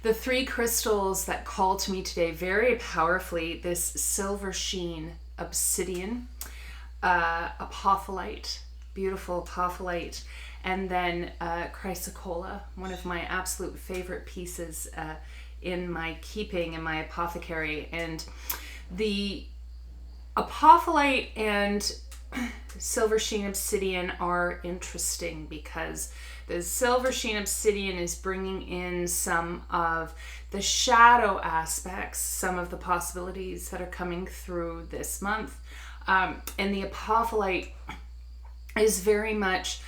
the three crystals that call to me today very powerfully, this Silversheen obsidian, Apophyllite, beautiful Apophyllite, and then Chrysocolla, one of my absolute favorite pieces in my keeping in my apothecary. And the Apophyllite and Silversheen obsidian are interesting because the Silversheen obsidian is bringing in some of the shadow aspects, some of the possibilities that are coming through this month. And the Apophyllite is very much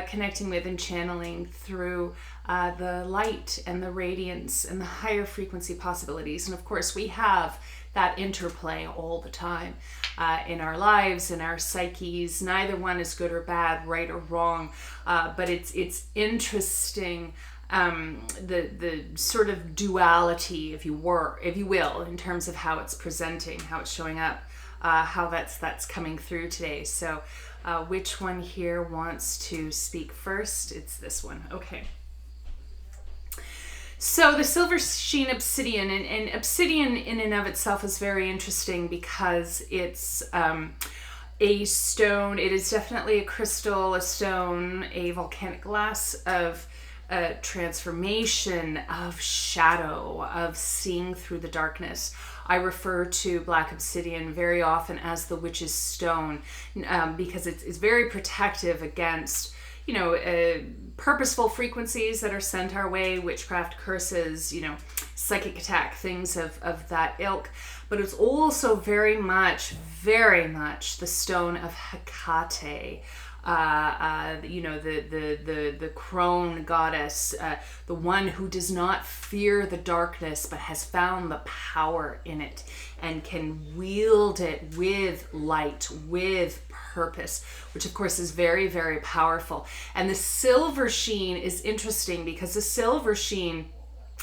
connecting with and channeling through the light and the radiance and the higher frequency possibilities. And of course, we have that interplay all the time in our lives, in our psyches. Neither one is good or bad, right or wrong, but it's interesting, the sort of duality, if you will, in terms of how it's presenting, how it's showing up, how that's coming through today. So which one here wants to speak first? It's this one. Okay. So the Silversheen obsidian, and obsidian in and of itself is very interesting because it's a stone. It is definitely a crystal, a stone, a volcanic glass of transformation, of shadow, of seeing through the darkness. I refer to black obsidian very often as the witch's stone because it's very protective against, purposeful frequencies that are sent our way, witchcraft, curses, psychic attack, things of that ilk. But it's also very much the stone of Hecate, the crone goddess, the one who does not fear the darkness but has found the power in it and can wield it with light, with purpose, which of course is very, very powerful. And the Silversheen is interesting because the Silversheen,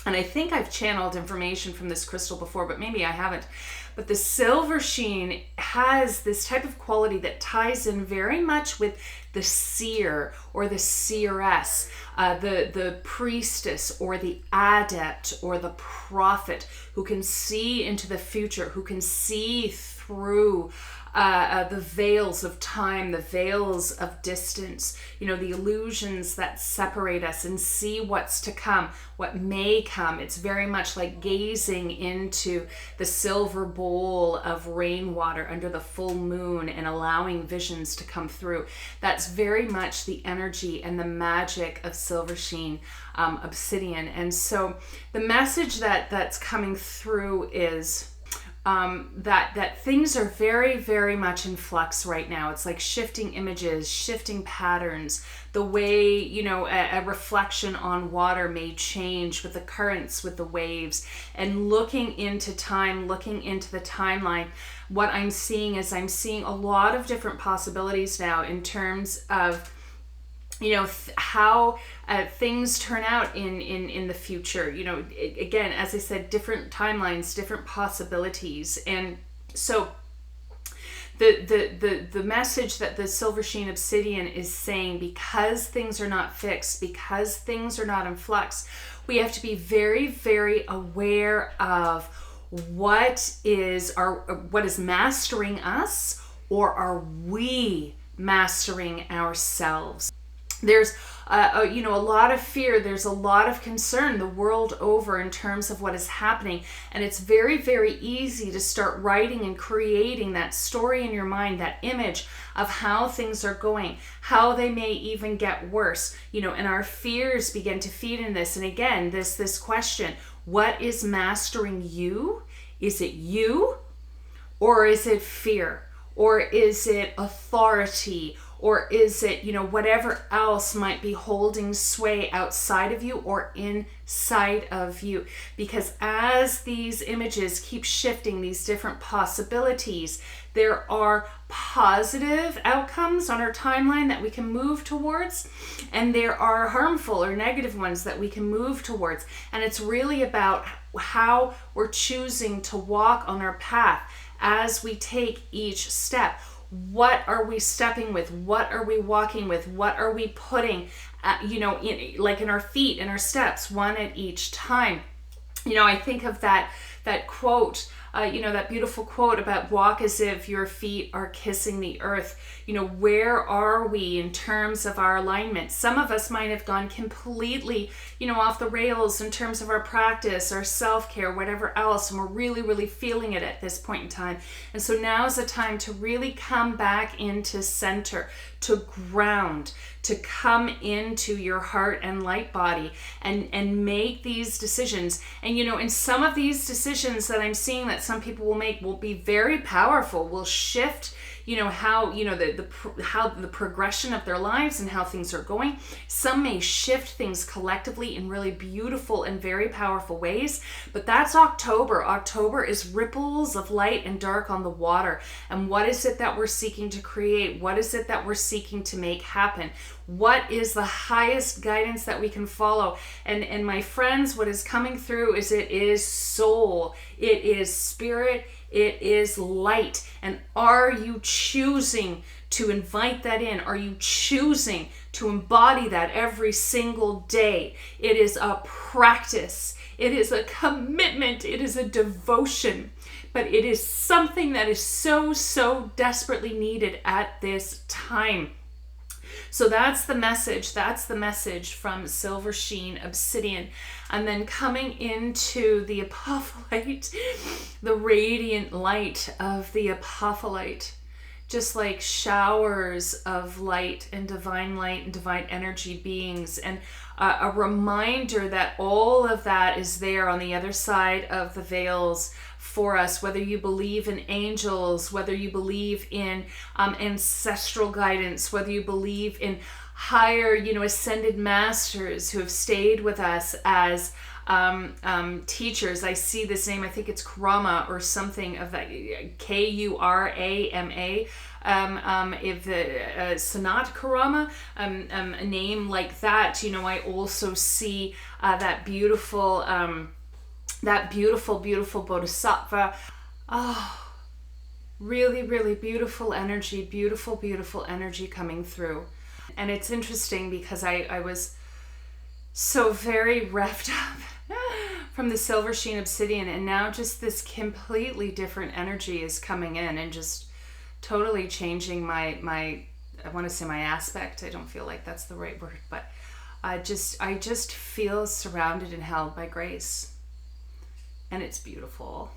and I think I've channeled information from this crystal before, but maybe I haven't. But the Silversheen has this type of quality that ties in very much with the seer or the seeress, the priestess or the adept or the prophet who can see into the future, who can see through the veils of time, the veils of distance, the illusions that separate us, and see what's to come, what may come. It's very much like gazing into the silver bowl of rainwater under the full moon and allowing visions to come through. That's very much the energy and the magic of Silversheen obsidian. And so the message that's coming through is that things are very, very much in flux right now. It's like shifting images, shifting patterns. The way, a reflection on water may change with the currents, with the waves. And looking into time, looking into the timeline, what I'm seeing is I'm seeing a lot of different possibilities now in terms of how things turn out in the future. Again, as I said, different timelines, different possibilities. And so the message that the Silversheen obsidian is saying, because things are not fixed, because things are not in flux, we have to be very, very aware of what is mastering us, or are we mastering ourselves? There's a lot of fear, there's a lot of concern the world over in terms of what is happening, and it's very, very easy to start writing and creating that story in your mind, that image of how things are going, how they may even get worse, and our fears begin to feed in this. And again, this question, what is mastering you? Is it you, or is it fear, or is it authority, or is it, whatever else might be holding sway outside of you or inside of you? Because as these images keep shifting, these different possibilities, there are positive outcomes on our timeline that we can move towards, and there are harmful or negative ones that we can move towards. And it's really about how we're choosing to walk on our path as we take each step. What are we stepping with? What are we walking with? What are we putting, in our feet, in our steps, one at each time? I think of that quote, that beautiful quote about walk as if your feet are kissing the earth. Where are we in terms of our alignment? Some of us might have gone completely, off the rails in terms of our practice, our self-care, whatever else, and we're really, really feeling it at this point in time. And so now is the time to really come back into center, to ground, to come into your heart and light body and make these decisions. And in some of these decisions that I'm seeing that some people will make will be very powerful, will shift how how the progression of their lives and how things are going. Some may shift things collectively in really beautiful and very powerful ways, but that's October. October is ripples of light and dark on the water. And what is it that we're seeking to create? What is it that we're seeking to make happen? What is the highest guidance that we can follow? And my friends, what is coming through is it is soul, it is spirit, it is light. And are you choosing to invite that in? Are you choosing to embody that every single day? It is a practice. It is a commitment. It is a devotion. But it is something that is so, so desperately needed at this time. So that's the message. That's the message from Silversheen Obsidian. And then coming into the Apophyllite, the radiant light of the Apophyllite, just like showers of light and divine energy beings. And a reminder that all of that is there on the other side of the veils for us, whether you believe in angels, whether you believe in ancestral guidance, whether you believe in higher, ascended masters who have stayed with us as teachers. I see this name, I think it's Kurama or something of that, Kurama. If the Sanat Kurama, a name like that, I also see that beautiful bodhisattva. Oh, really, really beautiful energy coming through. And it's interesting because I was so very revved up from the Silversheen Obsidian, and now just this completely different energy is coming in and just totally changing my I want to say my aspect. I don't feel like that's the right word, but I just feel surrounded and held by grace. And it's beautiful.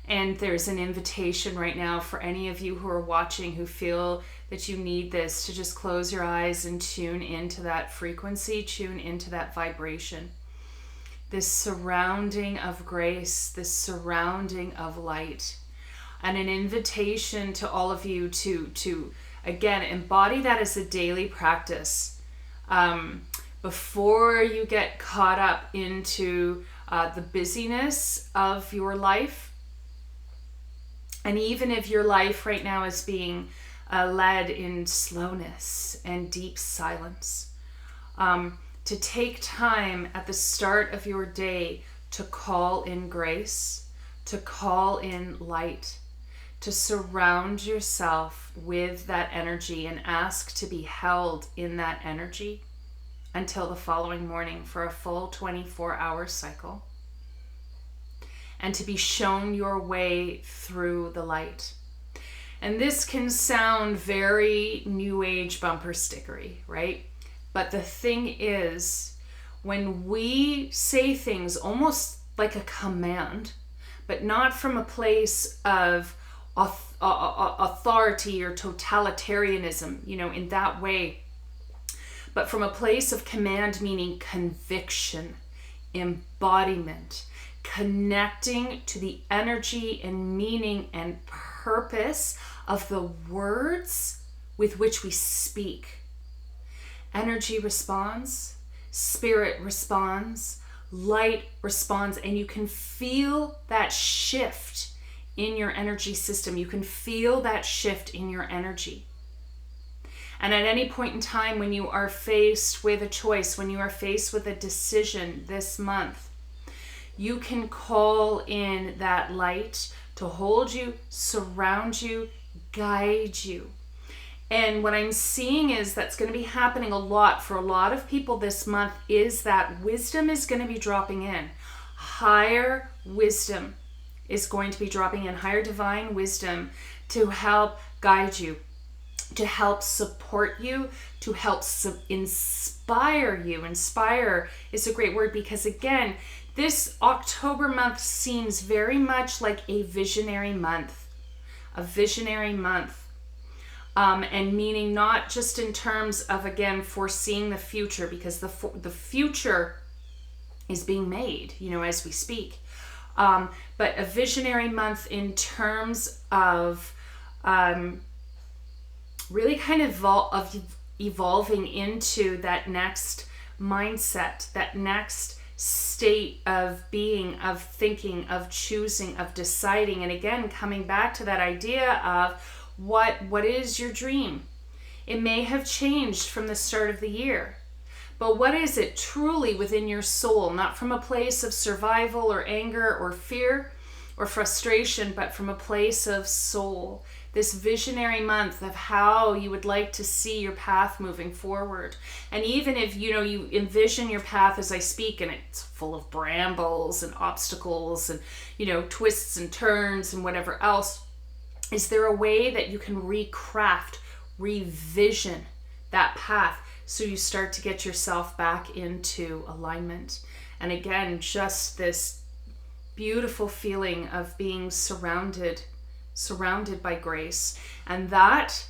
And there's an invitation right now for any of you who are watching who feel that you need this to just close your eyes and tune into that frequency, tune into that vibration. This surrounding of grace, this surrounding of light. And an invitation to all of you to again, embody that as a daily practice. Before you get caught up into the busyness of your life, and even if your life right now is being led in slowness and deep silence, to take time at the start of your day to call in grace, to call in light, to surround yourself with that energy and ask to be held in that energy until the following morning for a full 24-hour cycle, and to be shown your way through the light. And this can sound very new age bumper stickery, right? But the thing is, when we say things almost like a command, but not from a place of authority or totalitarianism, in that way, but from a place of command, meaning conviction, embodiment, connecting to the energy and meaning and purpose of the words with which we speak. Energy responds, spirit responds, light responds, and you can feel that shift in your energy system. You can feel that shift in your energy. And at any point in time when you are faced with a choice, when you are faced with a decision this month, you can call in that light to hold you, surround you, guide you. And what I'm seeing is that's going to be happening a lot for a lot of people this month, is that wisdom is going to be dropping in. Higher wisdom is going to be dropping in, higher divine wisdom to help guide you, to help support you, to help inspire you. Inspire is a great word, because again, this October month seems very much like a visionary month. A visionary month. And meaning not just in terms of, again, foreseeing the future, because the future is being made, as we speak. But a visionary month in terms of really kind of evolving into that next mindset, that next state of being, of thinking, of choosing, of deciding. And again, coming back to that idea of what is your dream? It may have changed from the start of the year, but what is it truly within your soul? Not from a place of survival or anger or fear or frustration, but from a place of soul. This visionary month of how you would like to see your path moving forward. And even if you envision your path as I speak, and it's full of brambles and obstacles and twists and turns and whatever else, is there a way that you can recraft, revision that path so you start to get yourself back into alignment? And again, just this beautiful feeling of being surrounded by grace. And that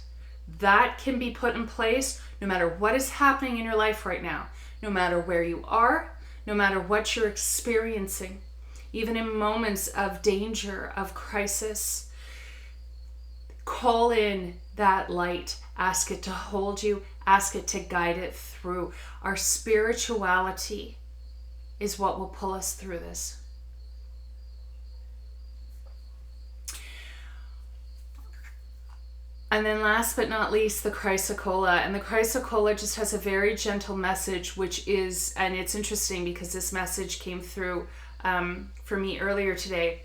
can be put in place no matter what is happening in your life right now, no matter where you are, no matter what you're experiencing, even in moments of danger, of crisis. Call in that light, ask it to hold you, ask it to guide it through. Our spirituality is what will pull us through this. And then last but not least, the Chrysocolla. And the Chrysocolla just has a very gentle message, which is, and it's interesting because this message came through for me earlier today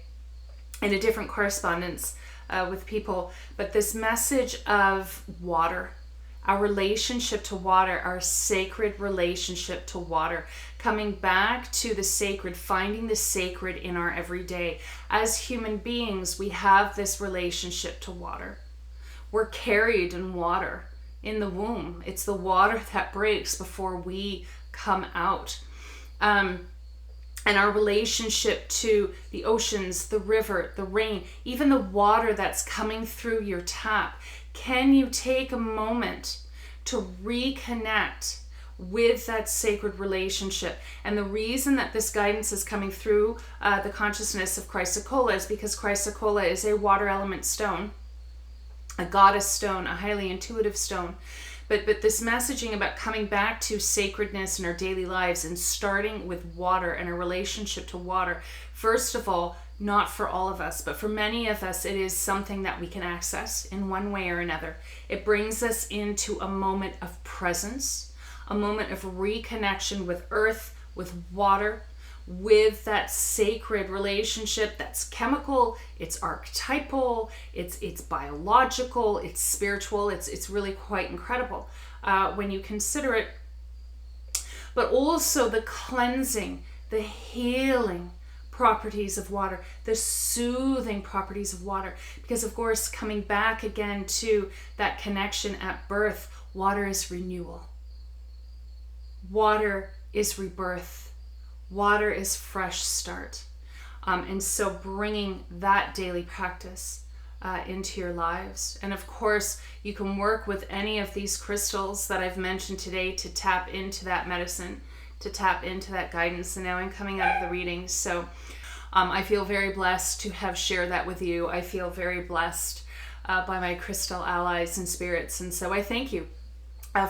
in a different correspondence with people, but this message of water, our relationship to water, our sacred relationship to water, coming back to the sacred, finding the sacred in our everyday. As human beings, we have this relationship to water. We're carried in water in the womb. It's the water that breaks before we come out. And our relationship to the oceans, the river, the rain, even the water that's coming through your tap. Can you take a moment to reconnect with that sacred relationship? And the reason that this guidance is coming through the consciousness of Chrysocolla is because Chrysocolla is a water element stone, a goddess stone, a highly intuitive stone. But this messaging about coming back to sacredness in our daily lives and starting with water and a relationship to water. First of all, not for all of us, but for many of us, it is something that we can access in one way or another. It brings us into a moment of presence, a moment of reconnection with earth, with water, with that sacred relationship that's chemical, it's archetypal, it's biological, it's spiritual, it's really quite incredible when you consider it. But also the cleansing, the healing properties of water, the soothing properties of water. Because of course, coming back again to that connection at birth, water is renewal. Water is rebirth. Water is fresh start. And so bringing that daily practice into your lives. And of course, you can work with any of these crystals that I've mentioned today to tap into that medicine, to tap into that guidance. And now I'm coming out of the reading. So I feel very blessed to have shared that with you. I feel very blessed by my crystal allies and spirits. And so I thank you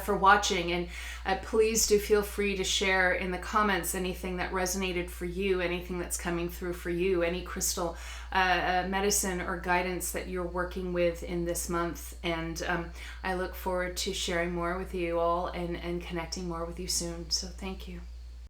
for watching, and please do feel free to share in the comments anything that resonated for you, anything that's coming through for you, any crystal medicine or guidance that you're working with in this month. And I look forward to sharing more with you all and connecting more with you soon. So thank you.